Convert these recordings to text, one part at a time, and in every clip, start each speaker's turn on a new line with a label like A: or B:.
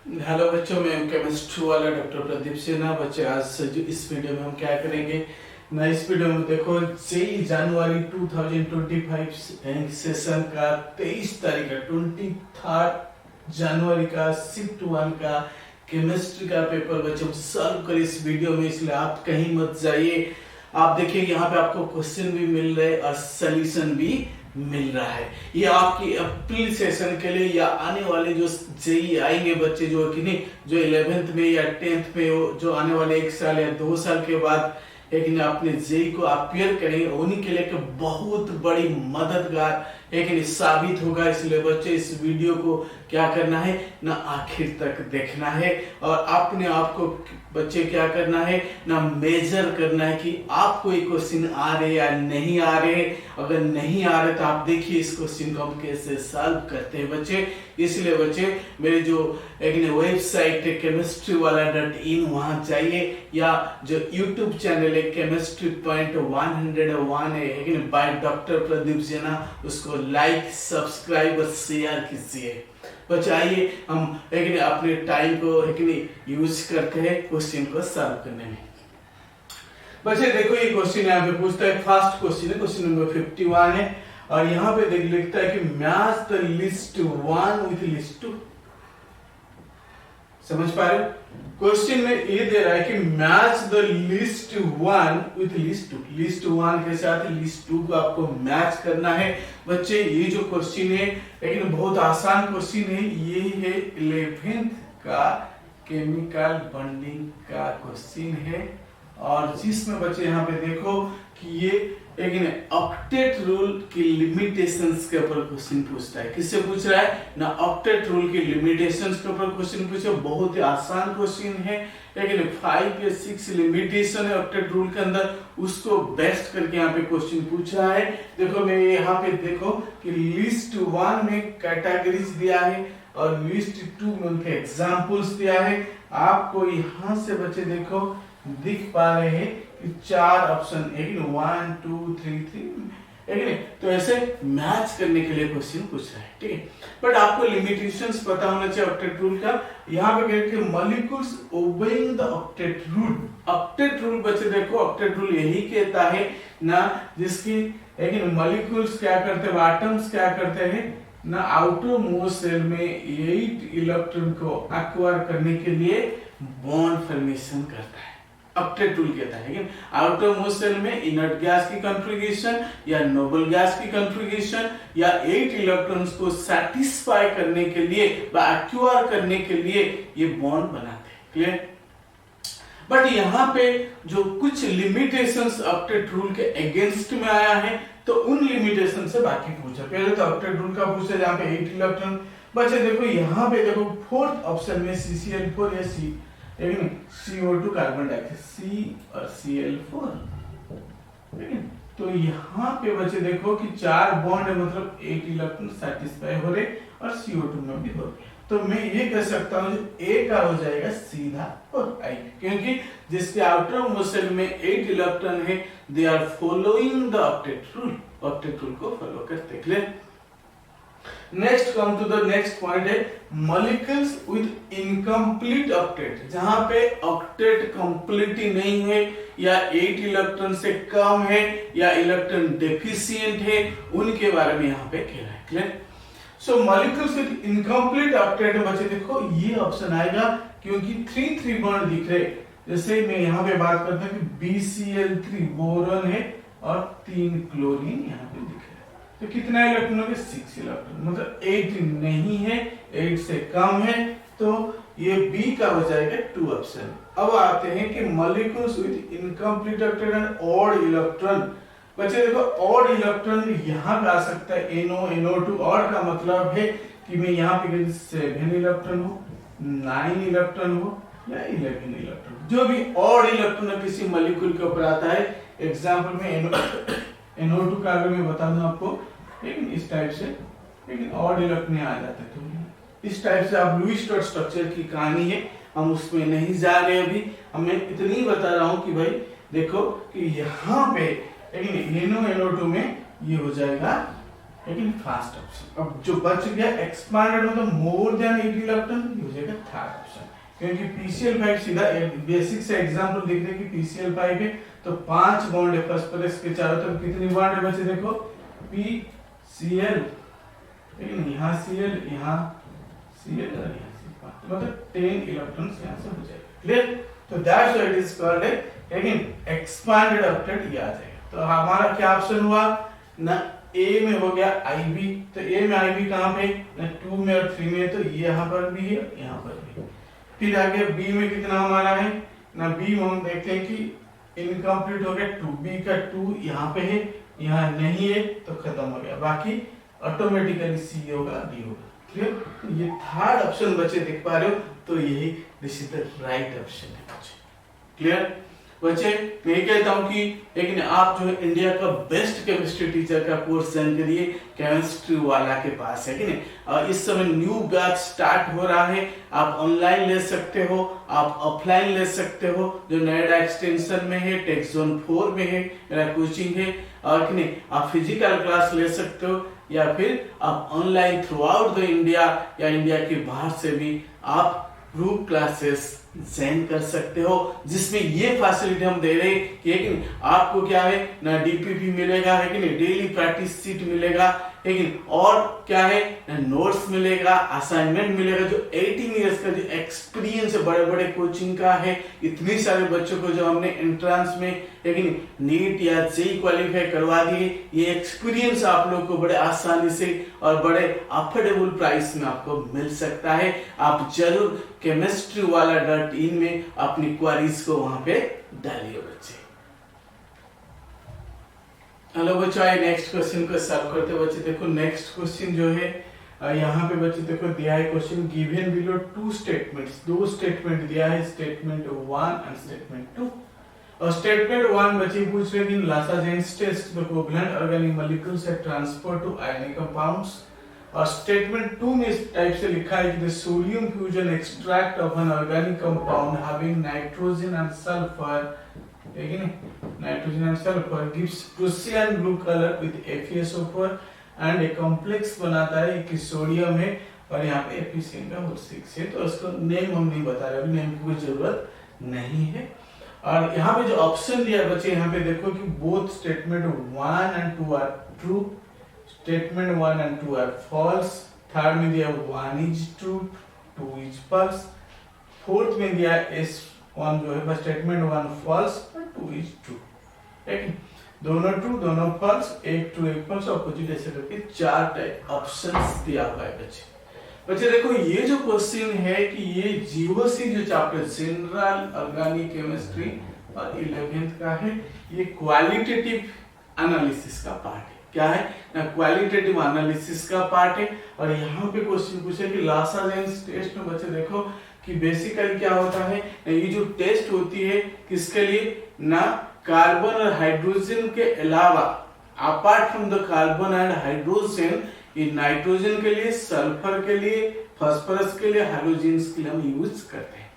A: Hello बच्चों, मैं chemistry वाला डॉक्टर प्रदीप सिन्हा। बच्चे आज से जो इस वीडियो में हम क्या करेंगे ना, इस वीडियो में देखो जेई जनवरी 2025 सेशन का 23 तारीख का 23 जनवरी का शिफ्ट 1 का केमिस्ट्री का पेपर बच्चों सॉल्व कर इस वीडियो में, इसलिए आप कहीं मत जाइए। आप देखिए यहाँ पे आपको क्वेश्चन भी मिल रहे और सोल्यूशन भी मिल रहा है। ये आपकी अप्रैल सेशन के लिए या आने वाले जो जेई आएंगे बच्चे जो कि नहीं, जो 11th में या 10th में जो आने वाले 1 साल या 2 साल के बाद लेकिन अपने जेई को अपियर करेंगे, उन्हीं के लिए बहुत बड़ी मददगार लेकिन साबित होगा। इसलिए बच्चे इस वीडियो को क्या करना है ना, आखिर तक देखना है और अपने आप को बच्चे क्या करना है ना, मेजर करना है कि आपको ये क्वेश्चन आ रहे या नहीं आ रहे। अगर नहीं आ रहे तो आप देखिए इस क्वेश्चन को हम कैसे सॉल्व करते हैं बच्चे। इसलिए बच्चे मेरे जो एक वेबसाइट है chemistrywala.in, वहां जाइए या जो यूट्यूब चैनल है केमिस्ट्री पॉइंट 101 है बाय डॉक्टर प्रदीप सिन्हा, उसको लाइक सब्सक्राइब और शेयर कीजिए। बच्चे आइए हम अपने टाइम को यूज करते हैं क्वेश्चन को सॉल्व करने में। बच्चे देखो ये क्वेश्चन यहाँ पे पूछता है, फर्स्ट क्वेश्चन है, क्वेश्चन नंबर 51 है और यहाँ पे लिखता है कि match the list 1 with list 2। समझ पा रहे हो? क्वेश्चन में ये दे रहा है कि match the list 1 with list 2। List 1 के साथ लिस्ट 2 को आपको मैच करना है। बच्चे ये जो क्वेश्चन है लेकिन बहुत आसान क्वेश्चन है, ये है 11th का केमिकल बॉन्डिंग का क्वेश्चन है और जिसमें बच्चे यहाँ पे देखो कि ये एक ऑक्टेट रूल की लिमिटेशंस के ऊपर क्वेश्चन पूछता है। किससे पूछ रहा है ना, ऑक्टेट रूल की लिमिटेशंस के ऊपर क्वेश्चन पूछे। बहुत ही आसान क्वेश्चन है लेकिन 5 या 6 लिमिटेशन है ऑक्टेट रूल के अंदर, उसको बेस्ट करके यहाँ पे क्वेश्चन पूछा है। देखो मैं यहाँ पे देखो कि लिस्ट 1 में कैटेगरीज दिया है और लिस्ट 2 में उनके एग्जाम्पल्स दिया है। आपको यहाँ से बच्चे देखो दिख पा रहे हैं कि 4 ऑप्शन, एक 1 2 3 3 तो ऐसे मैच करने के लिए क्वेश्चन पूछ रहा है, ठीक है। बट आपको लिमिटेशंस पता होना चाहिए ऑक्टेट रूल का। यहाँ पे कहते हैं molecules obeying the octet rule. Octet rule बच्चे देखो, ऑक्टेट रूल यही कहता है ना जिसकी मॉलिक्यूल्स क्या करते हैं, एटम्स क्या करते हैं ना, आउटर मोस्ट सेल में 8 इलेक्ट्रॉन को एक्वायर करने के लिए बॉन्ड फॉर्मेशन करता है। ऑक्टेट रूल कहता है कि आउटर मोस्ट सेल में इनर्ट गैस की कॉन्फ़िगरेशन या नोबल गैस की कॉन्फ़िगरेशन या 8 इलेक्ट्रॉन्स को सैटिस्फाई करने के लिए या एक्वायर करने के लिए ये बॉन्ड बनाते हैं। क्लियर? बट यहाँ पे जो कुछ लिमिटेशंस ऑक्टेट रूल के अगेंस्ट में आया है तो उन लिमिटेशन से बाकी पूछा। पहले तो ऑक्टेट रूल का पूछा जहाँ पे 8 इलेक्ट्रॉन। बच्चे देखो यहाँ पे देखो फोर्थ ऑप्शन में CCl4 या CO2 कार्बन डाइऑक्साइड, C और Cl4, ठीक है। तो यहाँ पे बच्चे देखो कि 4 बॉन्ड है, मतलब 8 इलेक्ट्रॉन सेटिस्फाई हो रहे और CO2 में भी हो रहे। तो मैं ये कह सकता हूँ A का हो जाएगा सीधा और I, क्योंकि जिसके आउटर मोस्ट सेल में 8 इलेक्ट्रॉन है, they are following the octet rule, octet rule को फॉलो करते। Clear? Next come to the next point है मॉलिक्यूल्स विद इनकम्प्लीट ऑक्टेट। जहां पे ऑक्टेट कंप्लीट ही नहीं है या 8 इलेक्ट्रॉन से कम है या इलेक्ट्रॉन डेफिशिएंट है, उनके बारे में यहाँ पे कह रहा है। Clear? So molecules with incomplete octet बच्चे देखो ये ऑप्शन आएगा क्योंकि 3 बॉन्ड दिख रहे। जैसे मैं यहाँ पे बात करता हूँ कि BCl3 बोरॉन है और 3 क्लोरीन यहाँ पे दिख रहा है। तो कितना इलेक्ट्रॉन हो गया, 6 इलेक्ट्रॉन, मतलब 8 नहीं है, 8 से कम है, तो ये B का हो जाएगा 2 ऑप्शन। अब आते हैं कि molecules with incomplete octet and odd electron. बच्चे देखो ऑड इलेक्ट्रॉन यहाँ पे आ सकता है, NO NO2। ऑड का मतलब है कि मैं यहाँ पे 7 इलेक्ट्रॉन हो, 9 इलेक्ट्रॉन हो या 11 इलेक्ट्रॉन, जो भी ऑड इलेक्ट्रॉन किसी मॉलिक्यूल के ऊपर आता है। एग्जाम्पल में NO2 का अगर मैं बता दूं आपको, लेकिन इस टाइप से, लेकिन ऑड इलेक्ट्रॉन आ जाते हैं, तो इस टाइप से आप लुईस डॉट स्ट्रक्चर की कहानी है, हम उसमें नहीं जा रहे अभी। मैं इतनी बता रहा हूं कि भाई देखो कि यहाँ पे NO2 में ये हो जाएगा लेकिन फर्स्ट ऑप्शन। अब जो बच गया एक्सपांडेड मतलब मोर देन 8 इलेक्ट्रॉन, ये हो जाएगा थर्ड ऑप्शन, क्योंकि PCl5 सीधा बेसिक से एग्जांपल देख रहे हैं कि PCl5 है तो 5 बॉन्ड है फास्फोरस के चारों तरफ, कितनी बॉन्ड है बच्चे देखो PCl, लेकिन यहाँ Cl, यहाँ Cl और यहाँ Cl, मतलब 10 इलेक्ट्रॉन्स यहाँ से हो जाएगा। क्लियर? तो that's why it is called again expanded octet, ये आ जाएगा। तो हमारा क्या ऑप्शन हुआ ना, ए में हो गया IB, तो ए में IB कहाँ पे ना 2 में और 3 में, तो ये यहाँ पर भी है यहाँ पर भी। फिर आगे बी में कितना हमारा है ना, बी में हम देखते हैं कि इनकम्प्लीट हो गया 2B का 2 यहाँ पे है, यहाँ नहीं है तो खत्म हो गया, बाकी ऑटोमेटिकली C होगा D होगा। क्लियर? ये थर्ड ऑप्शन बच्चे देख पा रहे हो, तो यही this is the right option है बच्चे। क्लियर बच्चे? मैं कहता हूं कि लेकिन आप जो है इंडिया का बेस्ट केमिस्ट्री टीचर का कोर्स ज्वाइन करिए, केमिस्ट्री वाला के पास है कि नहीं। और इस समय न्यू बैच स्टार्ट हो रहा है, आप ऑनलाइन ले सकते हो, आप ऑफलाइन ले सकते हो, जो नोएडा एक्सटेंशन में है, टेक जोन 4 में है मेरा कोचिंग है, और कि नहीं आप फिजिकल क्लास ले सकते हो, या फिर आप online through out the India या इंडिया के बाहर से भी आप ग्रुप क्लासेस ज्वाइन कर सकते हो, जिसमें ये फैसिलिटी हम दे रहे हैं कि आपको क्या है ना DPP मिलेगा, है कि नहीं, डेली प्रैक्टिस सीट मिलेगा, लेकिन और क्या है ना नोट्स मिलेगा, असाइनमेंट मिलेगा, जो 18 इयर्स का जो एक्सपीरियंस है बड़े बड़े कोचिंग का है, इतने सारे बच्चों को जो हमने एंट्रेंस में लेकिन नीट या जेईई क्वालिफाई करवा दिए, ये एक्सपीरियंस आप लोग को बड़े आसानी से और बड़े अफोर्डेबल प्राइस में आपको मिल सकता है। आप जरूर chemistrywala.in में अपनी क्वेरीज को वहां पे डालिए बच्चे। हेलो बच्चों, आइए नेक्स्ट क्वेश्चन को सॉल्व करते बच्चे। देखो नेक्स्ट क्वेश्चन जो है यहाँ पे बच्चे देखो दिया है question, given below 2 statements, 2 statement दिया है, स्टेटमेंट 1 एंड स्टेटमेंट 2। और स्टेटमेंट 1 बच्चे पूछ रहे हैं कि Lassaigne's test the covalent organic molecules are transfer to ionic compounds. और स्टेटमेंट 2 में इस टाइप से लिखा है कि the sodium fusion extract of an organic compound having nitrogen and sulphur, लेकिन nitrogen and sulphur gives Prussian blue colour with FeSO4 and a complex बनाता है कि सोडियम है और यहाँ पे FeCN का होल 6 है, तो उसको नेम हम नहीं बता रहे, अभी नेम की कोई जरूरत नहीं है। और यहाँ पे जो ऑप्शन दिया बच्चे, यहाँ पे देखो कि both statement 1 and 2 are true, statement 1 and 2 are false, third में दिया 1 is true, 2 is false, fourth में दिया S1 जो है बस स्टेटमेंट 1 फॉल्स और 2 इज ट्रू, ठीक है, दोनों ट्रू दोनों फॉल्स, एक ट्रू एक फॉल्स, ऑपोजिट ऐसे करके 4 टाइप ऑप्शंस दिया हुआ है बच्चे। बच्चे देखो ये जो क्वेश्चन है कि ये GOC जो चैप्टर जनरल ऑर्गेनिक केमिस्ट्री और 11th का है, ये क्वालिटेटिव एनालिसिस का पार्ट है। क्या है ना, क्वालिटेटिव एनालिसिस का पार्ट है। और यहाँ पे क्वेश्चन पूछे कि लासाजेंस टेस्ट में बच्चे देखो कि बेसिकली क्या होता है, ये जो टेस्ट होती है किसके लिए ना, कार्बन और हाइड्रोजन के अलावा, apart from the carbon and hydrogen, ये नाइट्रोजन के लिए, सल्फर के लिए, फास्फोरस के लिए, हाइड्रोजन्स के लिए हम यूज करते हैं।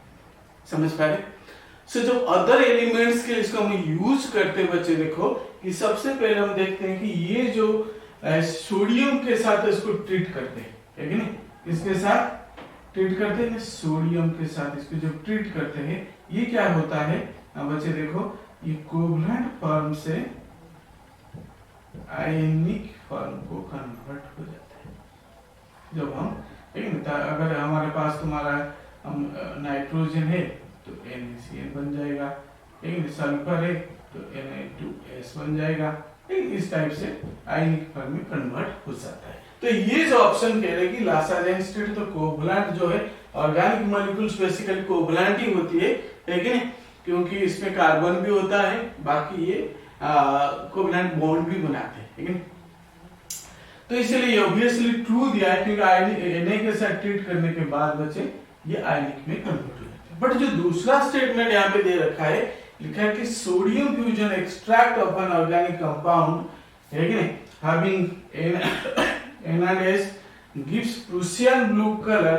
A: समझ पा रहे? सो जो अदर एलिमेंट्स के लिए इसको हम यूज करते हैं बच्चे देखो कि सबसे पहले हम देखते हैं कि ये जो सोडियम के साथ इसको ट्रीट करते हैं, है कि नहीं, इसके साथ ट्रीट करते हैं, सोडियम के साथ इसको जो ट्रीट करते हैं, ये क्या होता है बच्चे देखो, ये कोवैलेंट फॉर्म से आयनिक फॉर्म को कन्वर्ट हो जाता है। जब हम अगर हमारे पास तुम्हारा नाइट्रोजन है तो NaCN बन जाएगा, सल्फर है तो Na2S बन जाएगा, इस टाइप से आयनिक फॉर्म में कन्वर्ट हो जाता है। तो ये जो ऑप्शन कह रहे कि लासाजेंस स्टेट, तो कोवैलेंट जो है ऑर्गेनिक मॉलिक्यूल्स बेसिकली कोवैलेंट ही होती है, लेकिन क्योंकि इसमें कार्बन भी होता है, बाकी ये कोवैलेंट बॉन्ड भी बनाते हैं, लेकिन तो इसलिए ऑब्वियसली ट्रू दिया है क्योंकि Na के साथ ट्रीट करने के बाद बच्चे ये आयनिक में कन्वर्ट हो जाते हैं। बट जो दूसरा स्टेटमेंट यहाँ पे दे रखा है, लिखा है कि sodium fusion extract of an organic compound, है कि नहीं, having NaS gives Prussian blue colour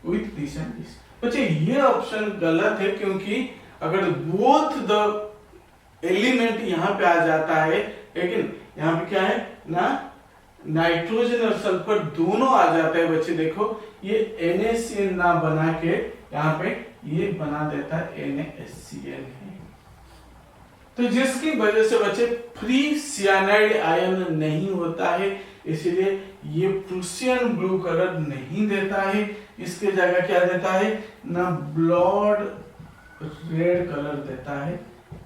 A: with this and this. बच्चे ये ऑप्शन गलत है, क्योंकि अगर बोथ द एलिमेंट यहाँ पे आ जाता है, लेकिन यहाँ पे क्या है ना, नाइट्रोजन और सल्फर दोनों आ जाता है बच्चे देखो, ये NaCN ना बना के यहाँ पे ये बना देता है NaSCN है। तो जिसकी वजह से बच्चे फ्री सियानाइड आयन नहीं होता है, इसीलिए ये प्रूसियन ब्लू कलर नहीं देता है, इसके जगह क्या देता है ना, ब्लड रेड कलर देता है।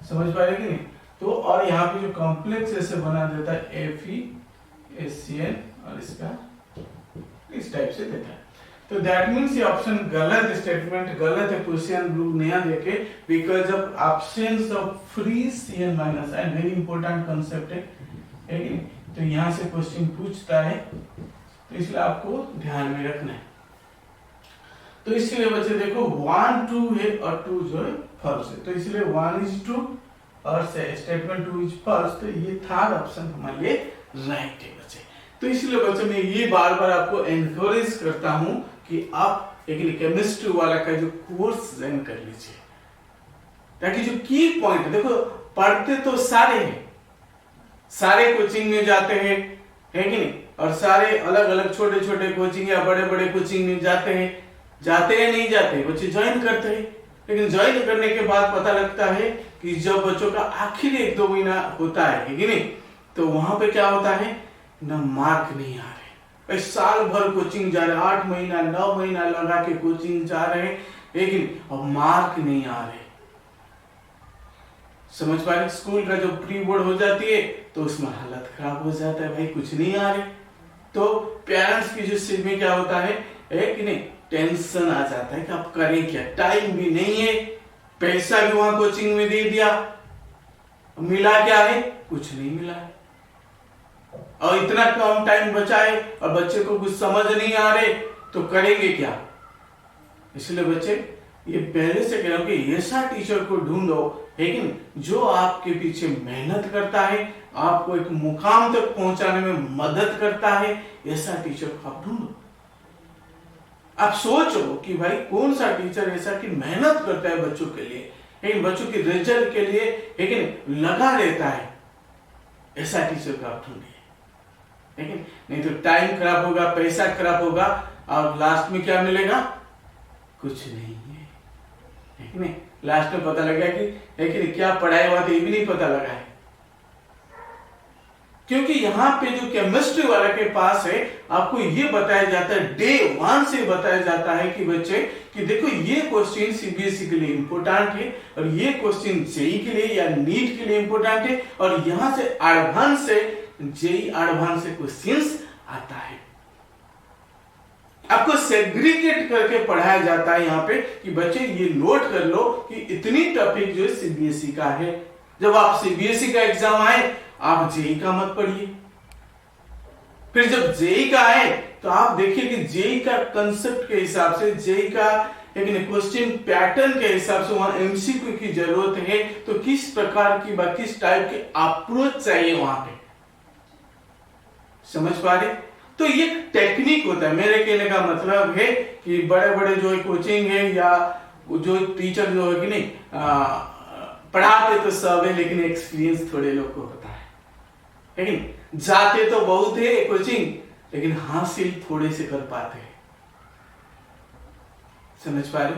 A: समझ पा रहे कि नहीं? तो और यहाँ पे जो कॉम्प्लेक्स ऐसे बना देता है FeSCN और इसका इस टाइप से देता है। तो दैट मीन्स ये ऑप्शन गलत, स्टेटमेंट गलत है, प्रूसियन ब्लू नया देके, because of absence of free CN minus ion. Very important concept है कि नहीं? तो यहाँ से क्वेश्चन पूछता है, तो इसलिए आपको ध्यान में रखना है। तो इसलिए बच्चे देखो 1 2 है और 2 जो है फॉल्स है, तो इसलिए 1 is true और स्टेटमेंट 2 is false, तो ये थर्ड ऑप्शन हमारे लिए राइट है बच्चे। तो इसलिए बच्चे मैं ये बार बार आपको एनकरेज करता हूं कि आप एक केमिस्ट्री वाला का जो कोर्स ज्वाइन कर लीजिए, ताकि जो की पॉइंट देखो, पढ़ते तो सारे हैं, सारे कोचिंग में जाते हैं, है कि नहीं? और सारे अलग अलग छोटे छोटे कोचिंग या बड़े बड़े कोचिंग में जाते हैं या नहीं जाते, बच्चे ज्वाइन करते हैं, लेकिन ज्वाइन करने के बाद पता लगता है कि जब बच्चों का आखिर 1-2 महीना होता है कि नहीं, तो वहां पे क्या होता है ना, मार्क नहीं आ रहे। साल भर कोचिंग जा रहे, 8 महीना 9 महीना लगा के कोचिंग जा रहे, लेकिन अब मार्क नहीं आ रहे। समझ पा रहे? स्कूल का जो प्री बोर्ड हो जाती है तो उसमें हालत खराब हो जाता है, भाई कुछ नहीं आ रहे। तो पेरेंट्स की जो सिर में क्या होता है कि नहीं, टेंशन आ जाता है कि आप करें क्या, टाइम भी नहीं है, पैसा भी वहां कोचिंग में दे दिया, मिला क्या है, कुछ नहीं मिला है, और इतना कम टाइम बचा है और बच्चे को कुछ समझ नहीं आ रहे, तो करेंगे क्या? इसलिए बच्चे ये पहले से कह रहा हूं कि ऐसा टीचर को ढूंढो, लेकिन जो आपके पीछे मेहनत करता है, आपको एक मुकाम तक पहुंचाने में मदद करता है, ऐसा टीचर को आप ढूंढो। आप सोचो कि भाई कौन सा टीचर ऐसा कि मेहनत करता है बच्चों के लिए, लेकिन बच्चों के रिजल्ट के लिए लेकिन लगा रहता है, ऐसा टीचर को आप ढूंढिए। लेकिन नहीं तो टाइम खराब होगा, पैसा खराब होगा, और लास्ट में क्या मिलेगा, कुछ नहीं है, नहीं? लास्ट में पता लगा कि लेकिन क्या पढ़ाई हुआ था ये भी नहीं पता लगा है, क्योंकि यहाँ पे जो केमिस्ट्री वाला के पास है, आपको ये बताया जाता है, डे 1 से बताया जाता है कि बच्चे कि देखो ये क्वेश्चन CBSE के लिए इंपोर्टेंट है, और ये क्वेश्चन जेई के लिए या नीट के लिए इंपोर्टेंट है, और यहां से एडवांस से जेई एडवांस से क्वेश्चंस आता है। आपको सेग्रीगेट करके पढ़ाया जाता है यहाँ पे कि बच्चे ये नोट कर लो कि इतनी टॉपिक जो है CBSE का है। जब आप CBSE का एग्जाम आए, आप जेई का मत पढ़िए, फिर जब जेई का आए तो आप देखिए कि जेई का कंसेप्ट के हिसाब से, जेई का लेकिन क्वेश्चन पैटर्न के हिसाब से वहां MCQ की जरूरत है, तो किस प्रकार की किस टाइप की अप्रोच चाहिए वहां पे, समझ पा रहे? तो ये टेक्निक होता है। मेरे कहने का मतलब है कि बड़े बड़े जो कोचिंग है या जो टीचर जो है कि नहीं पढ़ाते तो सब है, लेकिन एक्सपीरियंस थोड़े लोग को होता है, लेकिन जाते तो बहुत है कोचिंग, लेकिन हासिल थोड़े से कर पाते हैं। समझ पा रहे?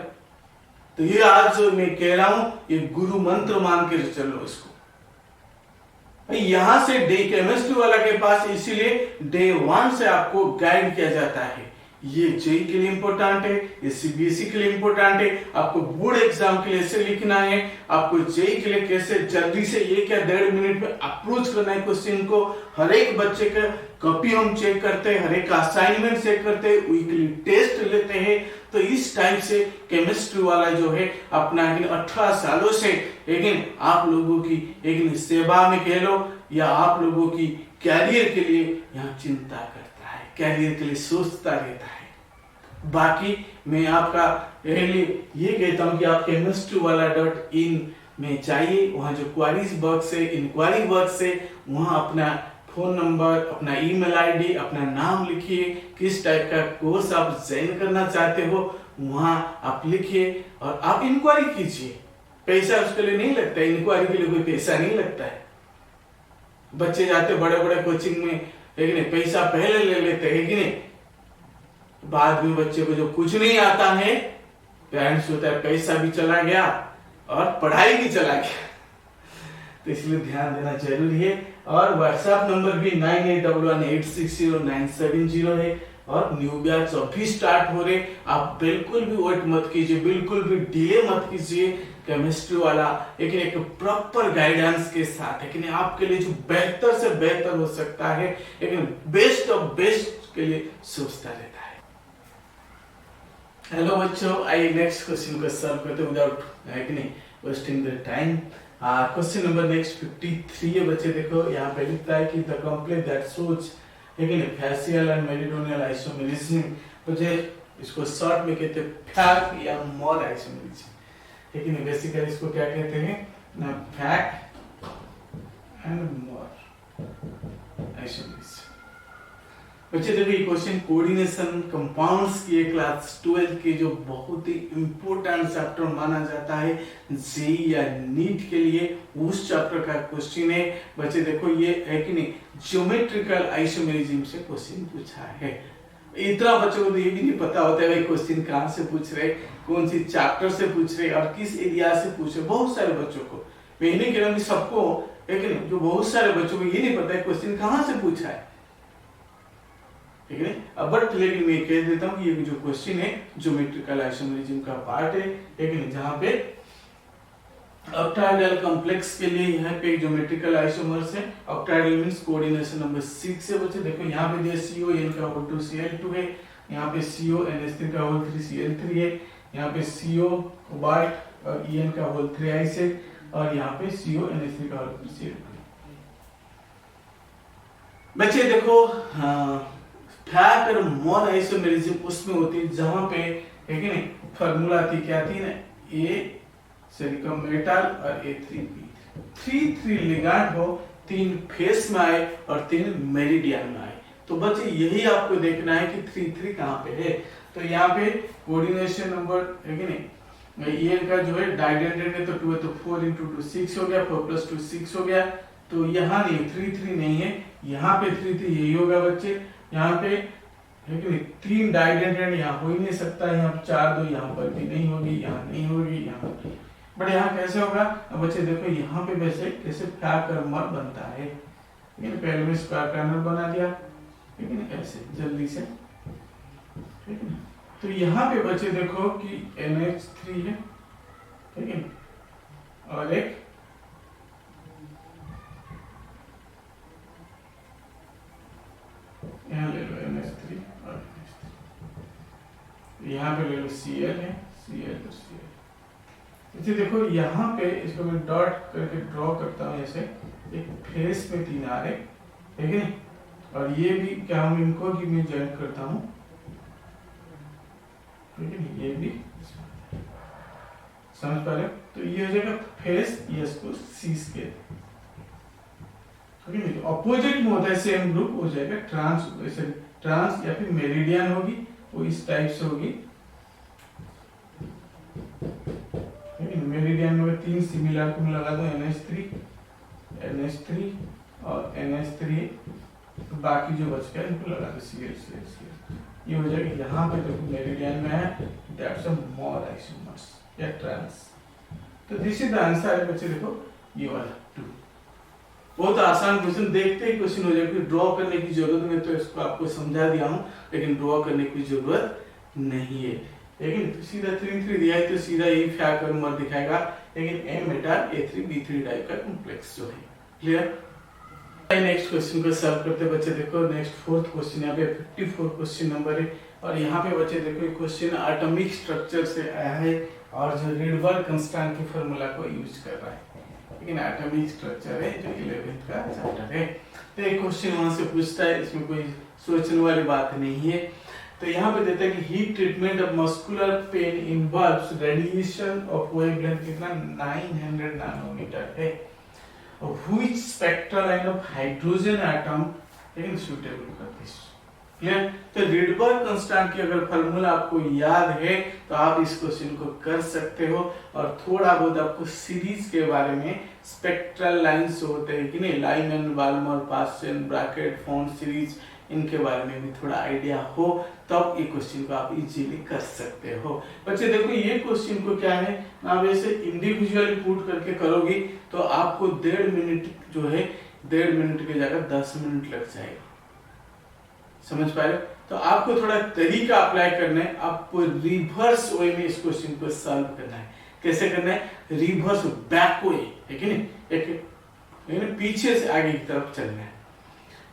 A: तो ये आज जो मैं कह रहा हूं, ये गुरु मंत्र मान के चलो इसको। यहां से डे केमिस्ट्री वाला के पास इसीलिए डे 1 से आपको गाइड किया जाता है। ये जेई के लिए इंपॉर्टेंट है, ये CBSE के लिए इंपॉर्टेंट है, आपको बोर्ड एग्जाम के लिए ऐसे लिखना है, आपको जेई के लिए कैसे जल्दी से 1 या 1.5 मिनट में अप्रोच करना है क्वेश्चन को। हर एक बच्चे का कॉपी हम चेक करते हैं, हर एक का असाइनमेंट चेक करते हैं, वीकली टेस्ट लेते हैं। तो इस टाइप से केमिस्ट्री वाला जो है अपना 18 सालों से लेकिन आप लोगों की एक सेवा में कह लो या आप लोगों की कैरियर के लिए यहाँ चिंता करता है, कैरियर के लिए सोचता रहता है। बाकी मैं आपका ये कहता हूँ कि आप केमिस्ट्री वाला .in में जाइए, वहाँ जो क्वारीज बॉक्स है, इंक्वायरी बॉक्स है, वहाँ अपना फोन नंबर, अपना ईमेल आईडी, अपना नाम लिखिए, किस टाइप का कोर्स आप ज्वाइन करना चाहते हो वहां आप लिखिए और आप इंक्वायरी कीजिए। पैसा उसके लिए नहीं लगता है, इंक्वायरी के लिए कोई पैसा नहीं लगता है। बच्चे जाते बड़े बड़े कोचिंग में, लेकिन पैसा पहले ले लेते हैं कि नहीं, बाद में बच्चे को जो कुछ नहीं आता है, पेरेंट्स होता है पैसा भी चला गया और पढ़ाई भी चला गया, तो इसलिए ध्यान देना जरूरी है। और व्हाट्सएप नंबर भी 9811860970 है और न्यू बैच अभी स्टार्ट हो रहे, आप बिल्कुल भी वेट मत कीजिए, बिल्कुल भी डिले मत कीजिए। केमिस्ट्री वाला लेकिन एक प्रॉपर गाइडेंस के साथ, लेकिन आपके लिए जो बेहतर से बेहतर हो सकता है, लेकिन बेस्ट ऑफ बेस्ट के लिए सोचता रहता है। हेलो बच्चों, आइए नेक्स्ट क्वेश्चन को सॉल्व करते हैं without wasting the time. Question number next 53 है बच्चे। देखो यहाँ पे लिखता है कि the complex that shows facial and meridional isomerism, बच्चे इसको शॉर्ट में कहते हैं फैक या मोर आइसोमेरिज्म, लेकिन बेसिकली इसको क्या कहते हैं ना, फैक एंड मोर आइसोमेरिज्म। बच्चे देखो ये क्वेश्चन कोऑर्डिनेशन कंपाउंड्स की क्लास 12 के जो बहुत ही इंपॉर्टेंट चैप्टर माना जाता है जेईई या नीट के लिए, उस चैप्टर का क्वेश्चन है बच्चे। देखो ये है कि नहीं, ज्योमेट्रिकल आइसोमेरिज्म से क्वेश्चन पूछा है। इतना बच्चों को तो ये भी नहीं पता होता है भाई क्वेश्चन कहाँ से पूछ रहे, कौन सी चैप्टर से पूछ रहे और किस एरिया से पूछ रहे। बहुत सारे बच्चों को, मैं ये नहीं कह रहा हूँ सबको, लेकिन जो बहुत सारे बच्चों को ये नहीं पता है क्वेश्चन कहाँ से पूछा है, ठीक है। अब बट लेकिन मैं कह देता हूँ कि ये जो क्वेश्चन है ज्योमेट्रिकल आइसोमेरिज्म का पार्ट है, लेकिन जहाँ पे ऑक्टाहेड्रल कॉम्प्लेक्स के लिए यहाँ पे ज्योमेट्रिकल आइसोमर्स है। ऑक्टाहेड्रल मींस कोऑर्डिनेशन नंबर 6 है बच्चे। देखो यहाँ पे दिया CON का होल 2 Cl2 है, यहाँ पे CONH3 का होल 3 Cl3 है, यहाँ पे CO कोबाल्ट और En का होल 3 आइस है, और यहाँ पे CONH3 का होल 3 Cl2 है। बच्चे देखो फैक और मोर आइसोमेरिज्म उसमें होती है जहां पे है कि नहीं, फार्मूला थी क्या थी ना, A सिलिकॉन मेटल और A3 3 लिगैंड हो, 3 फेस में आए और 3 मेरिडियन में आए। तो बच्चे यही आपको देखना है कि 3 कहाँ पे है। तो यहाँ पे कोऑर्डिनेशन नंबर है कि नहीं, EN का जो है डाइडेंटेड है तो 2 है तो 4 × 2 6 हो गया, 4 + 2 6 हो गया। तो यहाँ नहीं 3 नहीं है, यहाँ पे 3 यही होगा बच्चे। यहाँ पे है कि नहीं 3 डाइडेंटेड यहाँ हो ही नहीं सकता, यहाँ 4 2 यहाँ पर भी नहीं होगी, यहाँ नहीं होगी, यहाँ पर, बट यहाँ कैसे होगा। अब बच्चे देखो यहाँ पे वैसे कैसे फैक और मोर बनता है, लेकिन पहले में स्क्वायर पैनल बना दिया, लेकिन ऐसे जल्दी से, ठीक है। तो यहाँ पे बच्चे देखो कि NH3 है, ठीक है, और एक यहाँ ले लो NH3 और NH3, यहाँ पे ले लो Cl है, Cl तो Cl। इसे देखो यहाँ पे इसको मैं डॉट करके ड्रॉ करता हूँ, ऐसे एक फेस में 3 आ रहे, ठीक है। और ये भी क्या हूँ इनको कि मैं ज्वाइन करता हूँ, ठीक है, ये भी समझ पा रहे हो। तो ये हो जाएगा फेस, ये इसको C स्केल, ऑपोजिट में होता है सेम ग्रुप हो जाएगा, ट्रांस या फिर मेरिडियन होगी, वो इस टाइप से होगी, मेरिडियन में 3 सिमिलर को लगा दो, NH3 और NH3, तो बाकी जो बच गया इनको लगा दो Cl, ये हो जाएगा। यहाँ पे देखो मेरिडियन में है, दैट्स अ मोर आइसोमर्स या ट्रांस। तो दिस इज द आंसर है बच्चे। देखो ये वाला 2 बहुत आसान क्वेश्चन, देखते ही क्वेश्चन हो जाएगा। ड्रॉ करने की जरूरत नहीं, तो इसको आपको समझा दिया हूँ, लेकिन ड्रॉ करने की जरूरत नहीं है। लेकिन तो सीधा 3 दिया है तो सीधा ये फैक और मोर दिखाएगा, लेकिन M मेटल A3B3 टाइप का कॉम्प्लेक्स जो है। क्लियर। नेक्स्ट क्वेश्चन को सॉल्व करते बच्चे। देखो नेक्स्ट 4th क्वेश्चन यहाँ पे 54 क्वेश्चन नंबर है, और यहाँ पे बच्चे देखो क्वेश्चन एटॉमिक स्ट्रक्चर से आया है और जो रिडबर्ग कांस्टेंट की फार्मूला को यूज कर रहा है, लेकिन एटॉमिक स्ट्रक्चर है जो 11th का चैप्टर है। तो एक क्वेश्चन वहां से पूछता है, इसमें कोई सोचने वाली बात नहीं है। तो यहाँ पे देता है कि heat treatment of muscular pain involves radiation of wavelength कितना 900 नैनोमीटर है। Which spectral line of hydrogen atom is suitable for this. Clear. तो रिडबर्ग कांस्टेंट की अगर फार्मूला आपको याद है तो आप इस क्वेश्चन को कर सकते हो, और थोड़ा बहुत आपको सीरीज के बारे में, स्पेक्ट्रल लाइंस होते हैं कि नहीं, Lyman, Balmer, Paschen, Brackett, Pfund series, इनके बारे में भी थोड़ा आइडिया हो, तब ये क्वेश्चन को आप इजीली कर सकते हो। बच्चे देखो ये क्वेश्चन को क्या है, आप ऐसे इंडिविजुअली पुट करके करोगी तो आपको 1.5 मिनट जो है 1.5 मिनट की जगह 10 मिनट लग जाएगा। समझ पा रहे हो? तो आपको थोड़ा तरीका अप्लाई करना है, आपको रिवर्स वे में इस क्वेश्चन को सॉल्व करना है। कैसे करना है? रिवर्स बैक वे, है कि नहीं, एक पीछे से आगे की तरफ चलना है।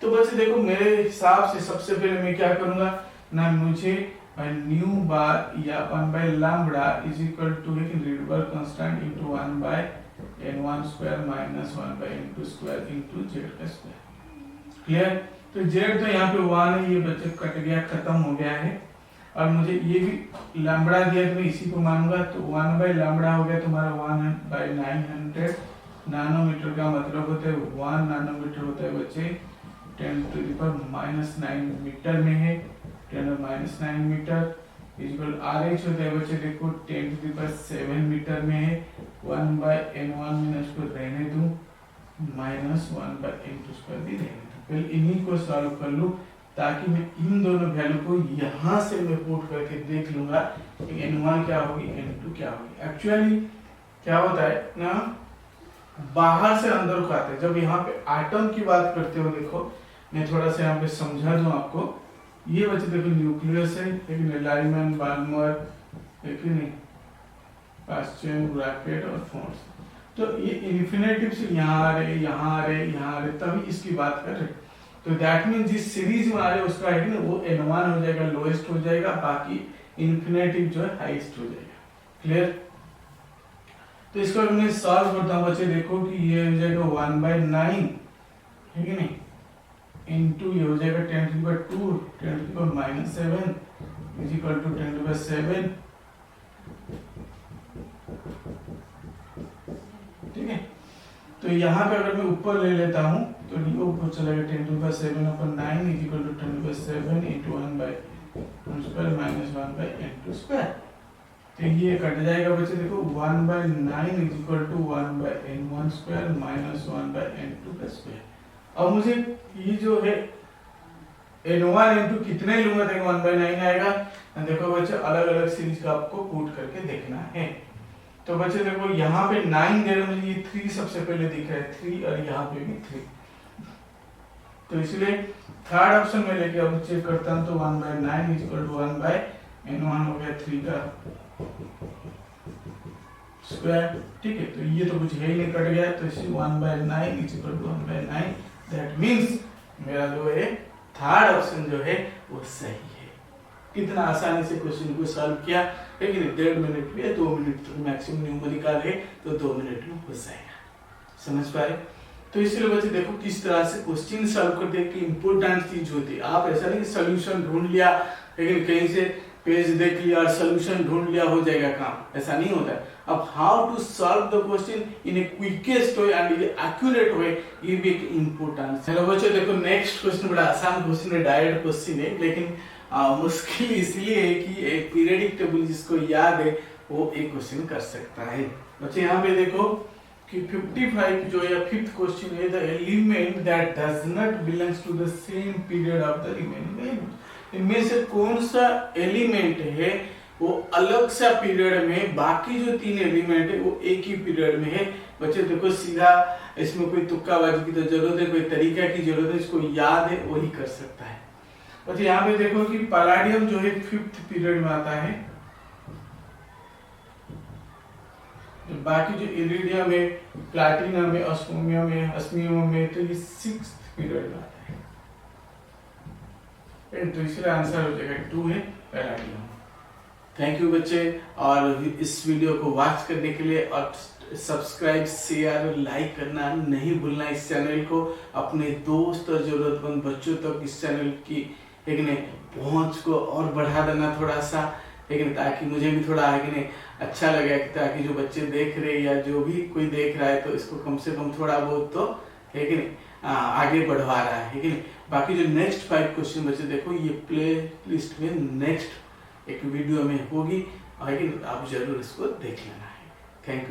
A: तो बच्चे देखो मेरे हिसाब से सबसे पहले मैं क्या करूंगा ना, मुझे न्यू बार या 1 lambda is equal to Rydberg constant into 1 n1 square minus 1 n2 square into z का स्क्वायर। क्लियर? तो z तो यहाँ पे 1 है, ये बच्चे कट गया, खत्म हो गया है। और मुझे ये भी लैम्बडा दिया तो मैं इसी को मानूंगा, तो 1 लैम्बडा हो गया तुम्हारा 1/900 नैनोमीटर का मतलब होता है 1 नैनोमीटर होता है बच्चे 10⁻⁹ मीटर में है। 10⁻⁹ मीटर इक्वल RH होता है बच्चे देखो 10⁻⁷ मीटर में है। 1/n1 मैंने इसको रहने दूं, -1/n2 स्क्वायर भी रहने दूं। पहले इन्हीं को सॉल्व कर लूं ताकि मैं इन दोनों वैल्यू को यहाँ से मैं पुट करके देख लूंगा कि n1 क्या होगी, n2 क्या होगी। एक्चुअली क्या होता है ना, बाहर से अंदर को आते हैं। जब यहाँ पे एटम की बात करते हो, देखो मैं थोड़ा सा यहाँ पे समझा दूं आपको। ये बच्चे देखो न्यूक्लियस है, लेकिन लाइमन बाल्मर, लेकिन पास्चन ब्रैकेट और फोर्स, तो ये इन्फिनेटिव से यहाँ आ रहे, यहाँ आ रहे, यहाँ आ रहे, तभी इसकी बात कर रहे। तो दैट मीन जिस सीरीज में आ रहे उसका है ना वो n1 हो जाएगा, लोएस्ट हो जाएगा, बाकी इन्फिनेटिव जो है हाईएस्ट हो जाएगा। क्लियर? तो इसको मैं सॉल्व करता हूँ बच्चे, देखो कि ये हो जाएगा 1/9, है कि नहीं, इनटू ये हो जाएगा 10⁻², 10⁻⁷ इज इक्वल टू 10⁻⁷। ठीक है? तो यहाँ पे अगर मैं ऊपर ले लेता हूँ तो ये ऊपर चलेगा 10⁻⁷/9 is equal to 10⁻⁷ into 1/n square minus 1/n2 square. तो ये कट जाएगा बच्चे देखो 1/9 is equal to 1/n1 square minus 1/n2 का स्क्वायर। अब मुझे ये जो है n1 n2 कितने लूंगा, देखो 1/9 आएगा। देखो बच्चे अलग अलग सीरीज का आपको पुट करके देखना है। तो बच्चे देखो यहाँ पे 9 दे रहे, मुझे ये 3 सबसे पहले दिख रहा है 3, और यहाँ पे भी 3, तो इसलिए थर्ड ऑप्शन में लेके अब चेक करता हूँ। तो 1/9 इज इक्वल टू 1/n1 हो गया 3 का स्क्वायर। ठीक है? तो ये तो कुछ है ही नहीं, कट गया, तो इसी 1/9 is equal to 1/9। That means मेरा जो है थर्ड ऑप्शन जो है वो सही है। कितना आसानी से क्वेश्चन को सॉल्व किया, लेकिन 1.5 मिनट में 2 मिनट तक मैक्सिमम न्यूमेरिकल है, तो 2 मिनट में हो जाएगा। समझ पाए? तो इसलिए बच्चे देखो किस तरह से क्वेश्चन सॉल्व करते हैं कि इंपॉर्टेंट चीज होती है। आप ऐसा नहीं सॉल्यूशन ढूंढ लिया, लेकिन कहीं से पेज देख लिया और सॉल्यूशन ढूंढ लिया हो जाएगा काम, ऐसा नहीं होता है। अब how to solve the question in a quickest way and accurate way, ये भी एक इम्पोर्टेंट। चलो बच्चों देखो नेक्स्ट क्वेश्चन बड़ा आसान क्वेश्चन है, डायरेक्ट क्वेश्चन है, लेकिन मुश्किल इसलिए है कि एक पीरियडिक टेबल जिसको याद है वो एक क्वेश्चन कर सकता है। बच्चे यहाँ पे देखो कि 55 जो या 5th क्वेश्चन है, the element that does not belongs to the same period of the remaining element. इनमें से कौन सा एलिमेंट है वो अलग सा पीरियड में, बाकी जो 3 एलिमेंट है वो एक ही पीरियड में है। बच्चे देखो सीधा इसमें कोई तुक्काबाजी की तो जरूरत है, कोई तरीका की जरूरत है, इसको याद है वही कर सकता है। बच्चे यहाँ पे देखो कि पैलाडियम जो है 5th पीरियड में आता है, बाकी जो इरिडियम है, प्लैटिनम है, ऑस्मियम है, अस्मियम है, तो ये 6th पीरियड में आता है। तो इसलिए आंसर हो जाएगा 2 है पैलाडियम। थैंक यू बच्चे, और इस वीडियो को वॉच करने के लिए, और सब्सक्राइब शेयर और लाइक करना नहीं भूलना। इस चैनल को अपने दोस्त और जरूरतमंद बच्चों तक इस चैनल की पहुंच को और बढ़ा देना थोड़ा सा, लेकिन ताकि मुझे भी थोड़ा अच्छा लगे, ताकि जो बच्चे देख रहे या जो भी कोई देख रहा है तो इसको कम से कम थोड़ा बहुत तो है कि नहीं आगे बढ़वा रहा है कि नहीं। बाकी जो नेक्स्ट 5 क्वेश्चन बच्चे देखो ये प्ले लिस्ट में नेक्स्ट एक वीडियो में होगी, लेकिन आप जरूर इसको देख लेना है। Thank you.